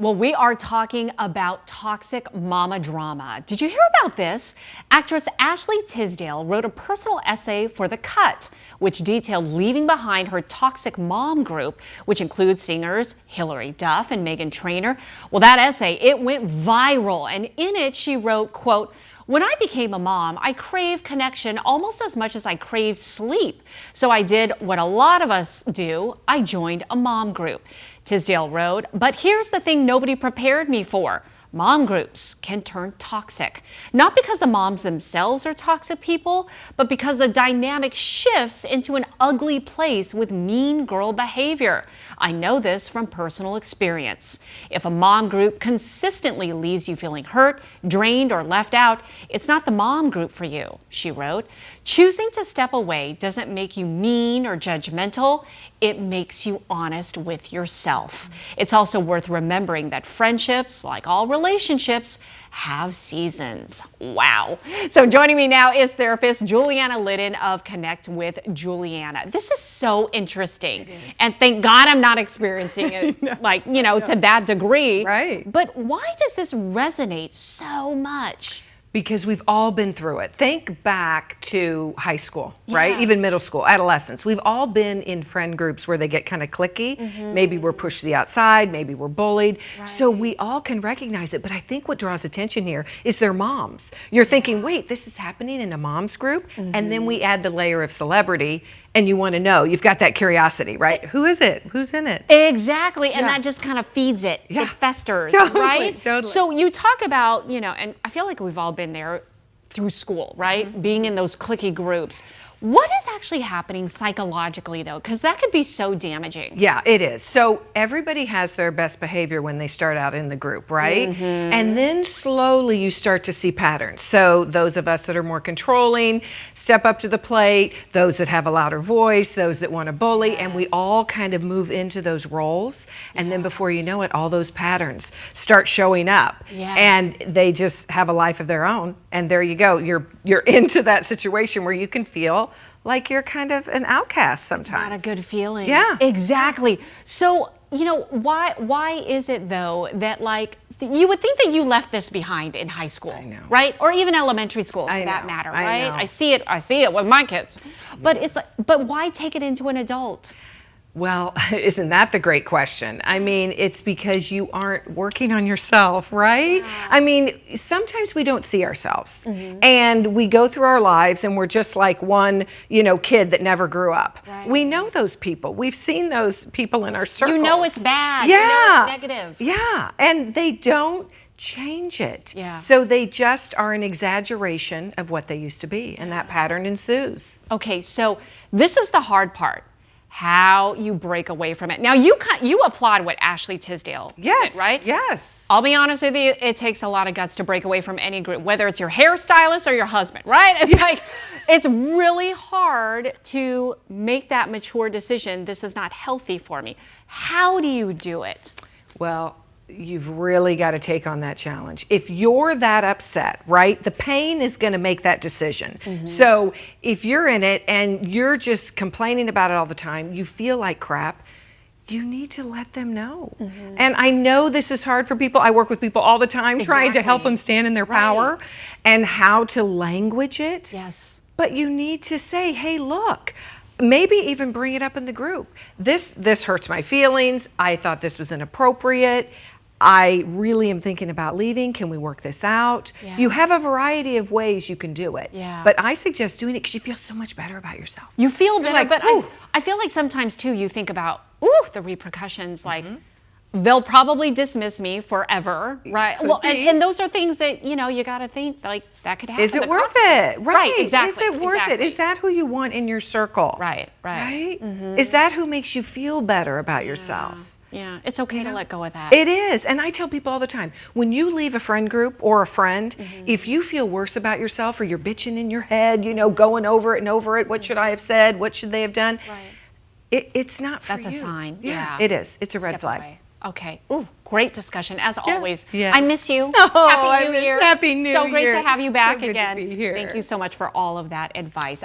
Well, we are talking about toxic mama drama. Did you hear about this? Actress Ashley Tisdale wrote a personal essay for The Cut, which detailed leaving behind her toxic mom group, which includes singers Hilary Duff and Meghan Trainor. Well, that essay, it went viral, and in it she wrote, quote, "When I became a mom, I craved connection almost as much as I craved sleep. So I did what a lot of us do. I joined a mom group." Tisdale wrote, "But here's the thing nobody prepared me for. Mom groups can turn toxic. Not because the moms themselves are toxic people, but because the dynamic shifts into an ugly place with mean girl behavior. I know this from personal experience. If a mom group consistently leaves you feeling hurt, drained, or left out, it's not the mom group for you," she wrote. "Choosing to step away doesn't make you mean or judgmental. It makes you honest with yourself. It's also worth remembering that friendships, like all relationships, have seasons." Wow. So joining me now is therapist Julianna Lyddon of Connect with Julianna. This is so interesting. And thank God I'm not experiencing it to that degree. Right. But why does this resonate so much? Because we've all been through it. Think back to high school, right? Yeah. Even middle school, adolescence. We've all been in friend groups where they get kind of cliquey. Maybe we're pushed to the outside, maybe we're bullied. Right. So we all can recognize it. But I think what draws attention here is their moms. You're thinking, wait, this is happening in a mom's group? And then we add the layer of celebrity, and you want to know. You've got that curiosity, right? Who is it? Who's in it? Exactly, and that just kind of feeds it. Yeah. It festers, Totally, right? totally. So you talk about, and I feel like we've all been there through school, right? Being in those cliquey groups. What is actually happening psychologically, though? Because that could be so damaging. Yeah, it is. So everybody has their best behavior when they start out in the group, right? And then slowly you start to see patterns. So those of us that are more controlling step up to the plate, those that have a louder voice, those that want to bully, and we all kind of move into those roles. And then before you know it, all those patterns start showing up. And they just have a life of their own. And there you go. You're into that situation where you can feel like you're kind of an outcast sometimes. It's not a good feeling. Yeah. Exactly. So, why is it, though, that you would think that you left this behind in high school, right? Or even elementary school, for that matter, right? I see it with my kids. But but why take it into an adult? Well, isn't that the great question? I mean, it's because you aren't working on yourself, right? Yeah. I mean, sometimes we don't see ourselves and we go through our lives and we're just like one, kid that never grew up. Right. We know those people. We've seen those people in our circles. You know it's bad. Yeah. You know it's negative. Yeah. And they don't change it. Yeah. So they just are an exaggeration of what they used to be, and that pattern ensues. Okay, so this is the hard part. How you break away from it. Now, you applaud what Ashley Tisdale did, right? Yes. I'll be honest with you, it takes a lot of guts to break away from any group, whether it's your hairstylist or your husband, right? It's it's really hard to make that mature decision. This is not healthy for me. How do you do it? Well, you've really got to take on that challenge. If you're that upset, right, the pain is going to make that decision. So if you're in it and you're just complaining about it all the time, you feel like crap, you need to let them know. And I know this is hard for people. I work with people all the time trying to help them stand in their power and how to language it. Yes. But you need to say, hey, look, maybe even bring it up in the group. This hurts my feelings. I thought this was inappropriate. I really am thinking about leaving. Can we work this out? Yeah. You have a variety of ways you can do it. Yeah. But I suggest doing it because you feel so much better about yourself. You feel better, like, but I feel like sometimes, too, you think about, the repercussions, they'll probably dismiss me forever, right? Well, and those are things that, you got to think, that could happen. Is it worth it? Right, exactly. Is it worth it? Is that who you want in your circle? Right. Is that who makes you feel better about yourself? Yeah, it's okay to let go of that. It is. And I tell people all the time, when you leave a friend group or a friend, if you feel worse about yourself or you're bitching in your head, going over it and over it, what should I have said? What should they have done? It's not for you. That's a sign. Yeah, it is. It's a red flag. Away. Okay. Ooh, great discussion as always. Yeah. I miss you. Oh, Happy New Year. Happy New Year. So great to have you back so good again. to be here. Thank you so much for all of that advice.